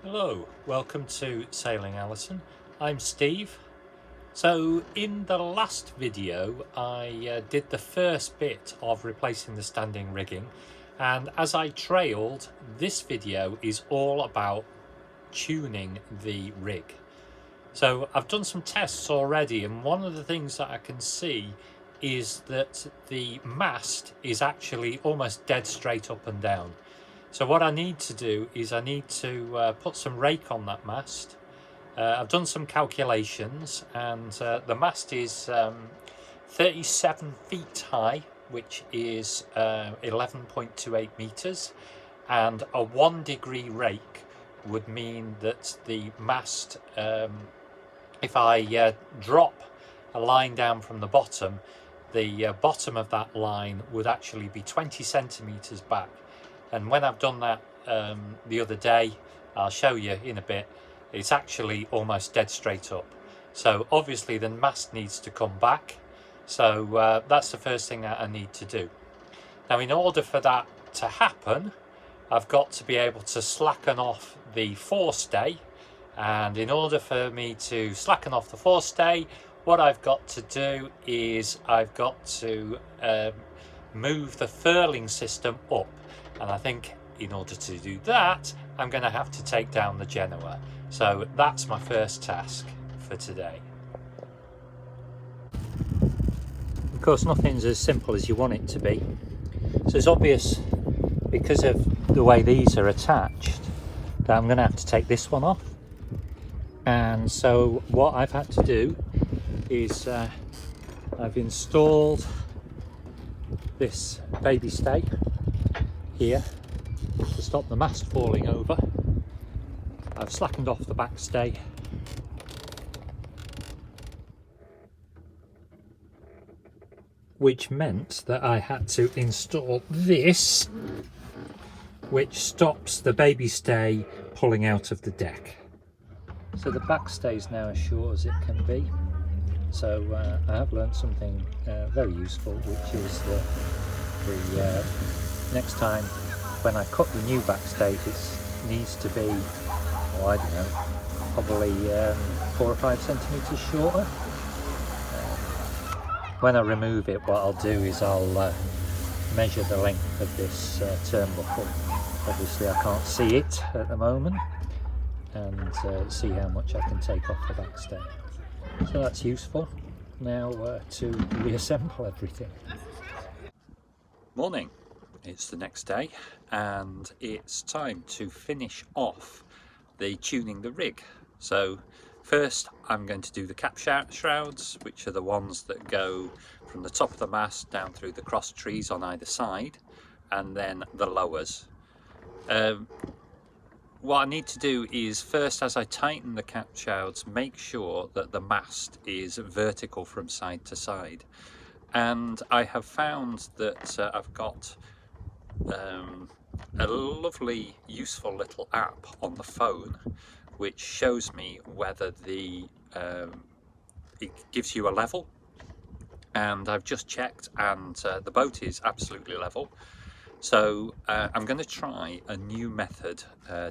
Hello, welcome to Sailing Alison. I'm Steve. So in the last video I did the first bit of replacing the standing rigging, and as I trailed, this video is all about tuning the rig. So I've done some tests already, and one of the things that I can see is that the mast is actually almost dead straight up and down. So what I need to do is I need to put some rake on that mast. I've done some calculations, and the mast is 37 feet high, which is 11.28 meters, and a 1 degree rake would mean that the mast, if I drop a line down from the bottom of that line would actually be 20 centimeters back. And when I've done that the other day, I'll show you in a bit, it's actually almost dead straight up. So obviously the mast needs to come back. So that's the first thing that I need to do. Now, in order for that to happen, I've got to be able to slacken off the forestay. And in order for me to slacken off the forestay, what I've got to do is I've got to move the furling system up. And I think in order to do that, I'm going to have to take down the Genoa. So that's my first task for today. Of course, nothing's as simple as you want it to be. So it's obvious, because of the way these are attached, that I'm going to have to take this one off. And so what I've had to do is I've installed this baby stay here to stop the mast falling over. I've slackened off the back stay, which meant that I had to install this, which stops the baby stay pulling out of the deck. So the back stay is now as short as it can be. So I have learned something very useful, which is the next time when I cut the new backstay, it needs to be, oh, I don't know, probably 4 or 5 centimeters shorter. When I remove it, what I'll do is I'll measure the length of this turnbuckle. Obviously I can't see it at the moment, and see how much I can take off the backstay. So that's useful. Now to reassemble everything. Morning. It's the next day, and it's time to finish off the tuning the rig. So first I'm going to do the cap shrouds, which are the ones that go from the top of the mast down through the cross trees on either side, and then the lowers. What I need to do is first, as I tighten the cap shrouds, make sure that the mast is vertical from side to side. And I have found that I've got a lovely useful little app on the phone which shows me whether it gives you a level, and I've just checked, and the boat is absolutely level. So I'm going to try a new method,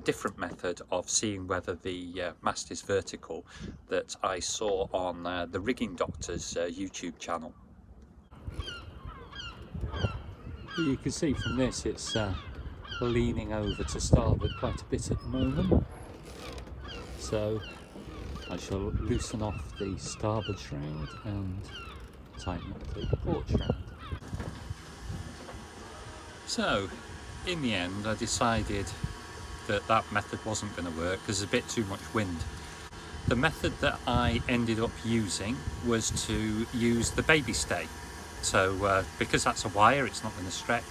different method of seeing whether the mast is vertical that I saw on the Rigging Doctor's YouTube channel. You can see from this it's leaning over to starboard quite a bit at the moment. So I shall loosen off the starboard shroud and tighten up the port shroud. So in the end I decided that that method wasn't going to work because there's a bit too much wind. The method that I ended up using was to use the baby stay. So because that's a wire, it's not going to stretch,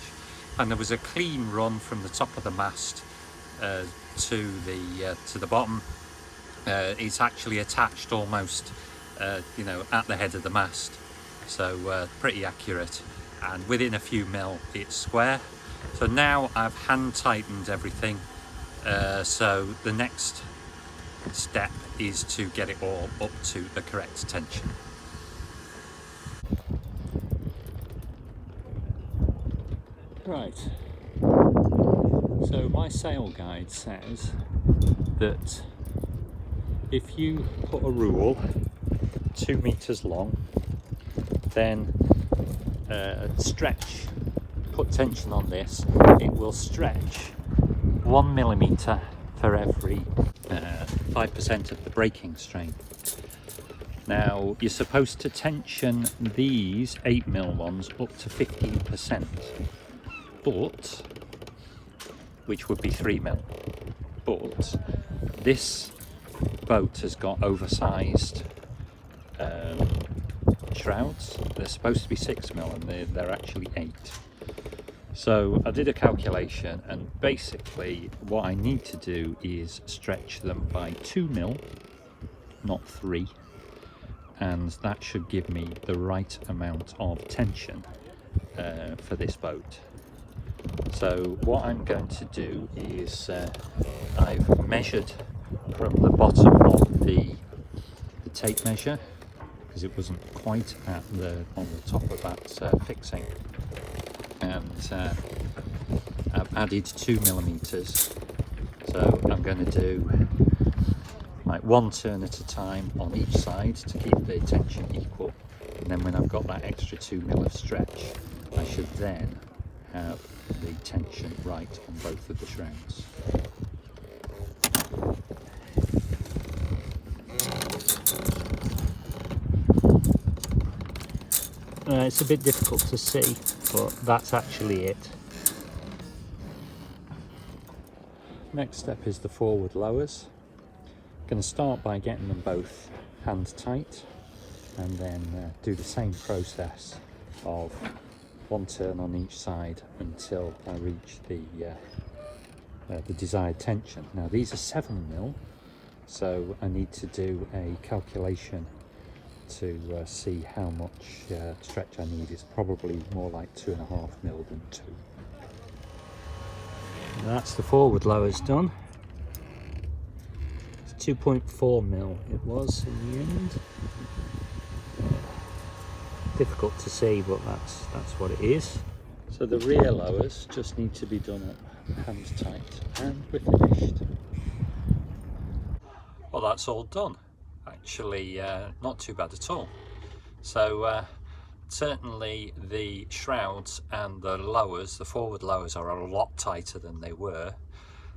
and there was a clean run from the top of the mast to the bottom. It's actually attached almost at the head of the mast, so pretty accurate, and within a few mil it's square. So now I've hand tightened everything, so the next step is to get it all up to the correct tension. Right, So my sail guide says that if you put a rule 2 meters long, then put tension on this, it will stretch 1 millimeter for every 5% of the breaking strain. Now you're supposed to tension these 8mm ones up to 15%, but which would be 3mm. But this boat has got oversized shrouds. They're supposed to be 6mm and they're actually 8. So I did a calculation, and basically what I need to do is stretch them by 2mm, not 3, and that should give me the right amount of tension for this boat. So what I'm going to do is I've measured from the bottom of the tape measure, because it wasn't quite on the top of that fixing, and I've added 2 millimeters. So I'm going to do like 1 turn at a time on each side to keep the tension equal, and then when I've got that extra 2mm of stretch, I should then have the tension right on both of the shrouds. It's a bit difficult to see, but that's actually it. Next step is the forward lowers. I'm going to start by getting them both hand tight, and then do the same process of 1 turn on each side until I reach the desired tension. Now these are 7mm, so I need to do a calculation to see how much stretch I need. It's probably more like 2.5mm than 2. And that's the forward lowers done. It's 2.4mm it was in the end. Difficult to see, but that's what it is. So the rear lowers just need to be done up hand tight, and we're finished. Well, that's all done. Actually, not too bad at all. So certainly the shrouds and the lowers, the forward lowers, are a lot tighter than they were.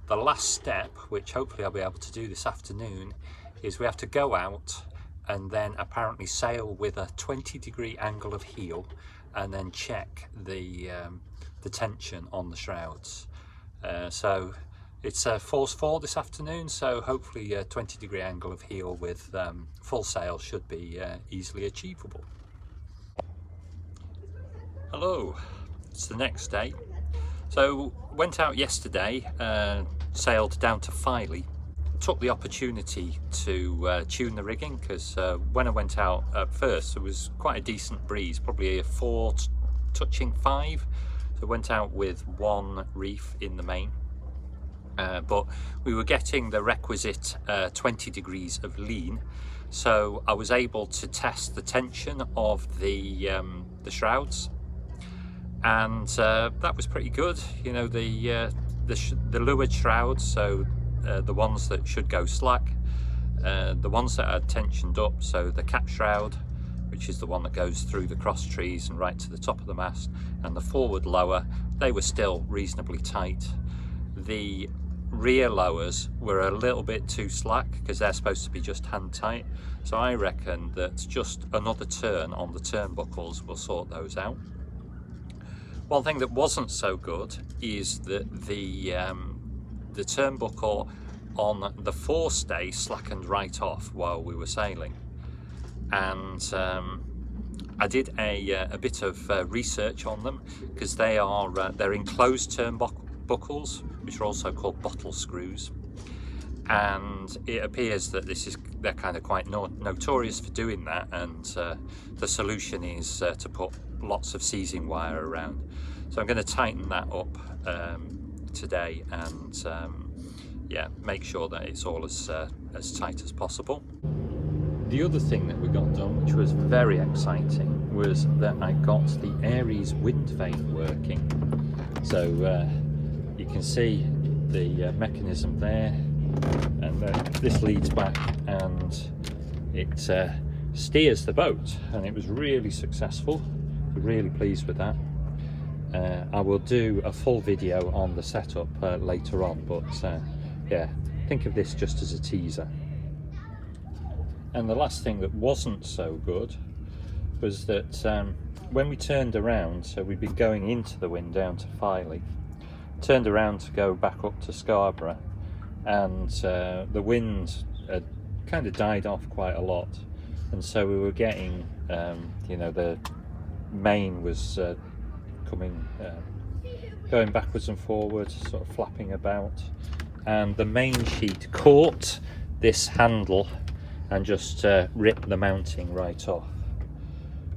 The last step, which hopefully I'll be able to do this afternoon, is we have to go out and then apparently sail with a 20-degree angle of heel, and then check the tension on the shrouds. So it's force 4 this afternoon, so hopefully a 20-degree angle of heel with full sail should be easily achievable. Hello, it's the next day. So went out yesterday, sailed down to Filey. Took the opportunity to tune the rigging, because when I went out at first there was quite a decent breeze, probably a 4 touching 5. So went out with 1 reef in the main, but we were getting the requisite 20 degrees of lean, so I was able to test the tension of the shrouds, and that was pretty good. You know, the leeward shrouds, so the ones that should go slack, the ones that are tensioned up, so the cap shroud, which is the one that goes through the cross trees and right to the top of the mast, and the forward lower, they were still reasonably tight. The rear lowers were a little bit too slack, because they're supposed to be just hand tight, so I reckon that just another turn on the turnbuckles will sort those out. One thing that wasn't so good is that the turnbuckle on the forestay slackened right off while we were sailing, and I did a bit of research on them, because they're enclosed turnbuckles, which are also called bottle screws, and it appears that they're kind of quite notorious for doing that, and the solution is to put lots of seizing wire around. So I'm going to tighten that up today, and yeah, make sure that it's all as tight as possible. The other thing that we got done, which was very exciting, was that I got the Aries wind vane working. So you can see the mechanism there, and this leads back and it steers the boat, and it was really successful. Really pleased with that. I will do a full video on the setup later on, but yeah, think of this just as a teaser. And the last thing that wasn't so good was that when we turned around, so we'd been going into the wind down to Filey, turned around to go back up to Scarborough, and the wind had kind of died off quite a lot, and so we were getting you know, the main was going backwards and forwards, sort of flapping about, and the main sheet caught this handle and just ripped the mounting right off.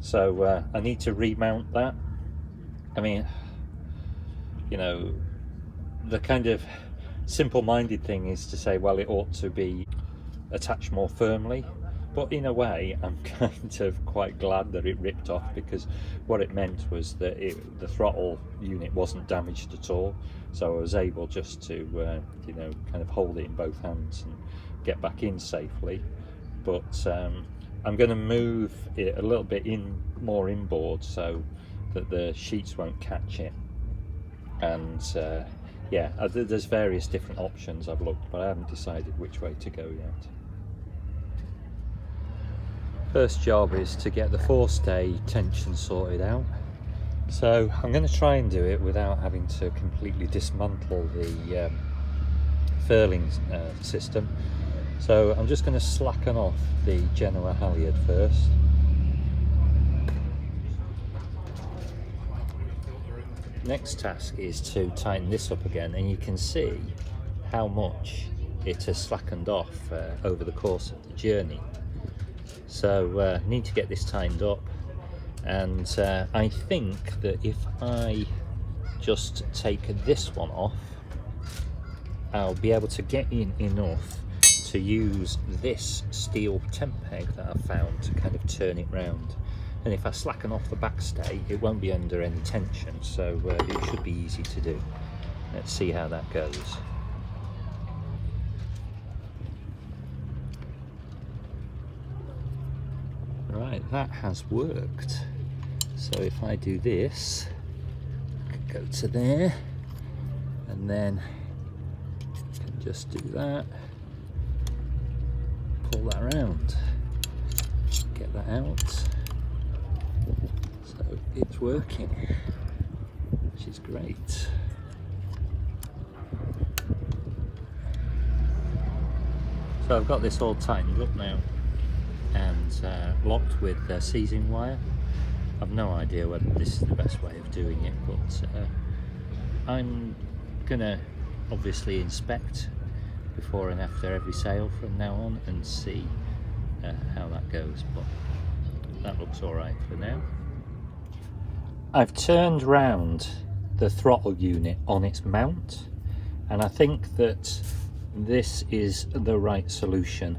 So I need to remount that. I mean, you know, the kind of simple-minded thing is to say, well, it ought to be attached more firmly, but in a way I'm kind of quite glad that it ripped off, because what it meant was that the throttle unit wasn't damaged at all, so I was able just to you know, kind of hold it in both hands and get back in safely. But I'm going to move it a little bit more inboard so that the sheets won't catch it, and yeah, there's various different options I've looked, but I haven't decided which way to go yet. First job is to get the forestay tension sorted out, so I'm going to try and do it without having to completely dismantle the furling system. So I'm just going to slacken off the Genoa halyard first. Next task is to tighten this up again, and you can see how much it has slackened off over the course of the journey. So need to get this tightened up, and I think that if I just take this one off, I'll be able to get in enough to use this steel tent peg that I found to kind of turn it round. And if I slacken off the backstay, it won't be under any tension, so it should be easy to do. Let's see how that goes. Right, that has worked. So if I do this, I can go to there, and then I can just do that. Pull that around, get that out, so it's working, which is great. So I've got this all tightened up now and locked with seizing wire. I've no idea whether this is the best way of doing it, but I'm gonna obviously inspect before and after every sail from now on and see how that goes, but that looks all right for now. I've turned round the throttle unit on its mount, and I think that this is the right solution.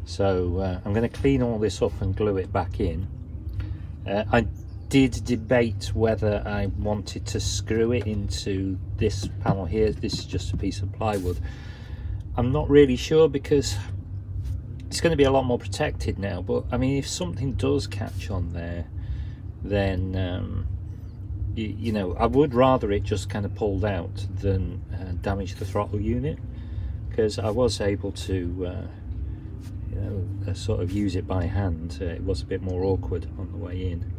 So I'm going to clean all this up and glue it back in. I did debate whether I wanted to screw it into this panel here. This is just a piece of plywood. I'm not really sure, because it's going to be a lot more protected now, but I mean, if something does catch on there, then you know, I would rather it just kind of pulled out than damage the throttle unit, because I was able to you know, sort of use it by hand. It was a bit more awkward on the way in.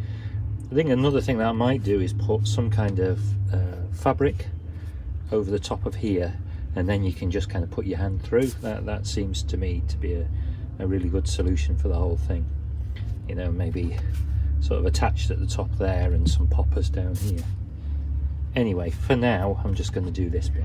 I think another thing that I might do is put some kind of fabric over the top of here, and then you can just kind of put your hand through. That seems to me to be a really good solution for the whole thing. You know, maybe sort of attached at the top there and some poppers down here. Anyway, for now I'm just going to do this bit.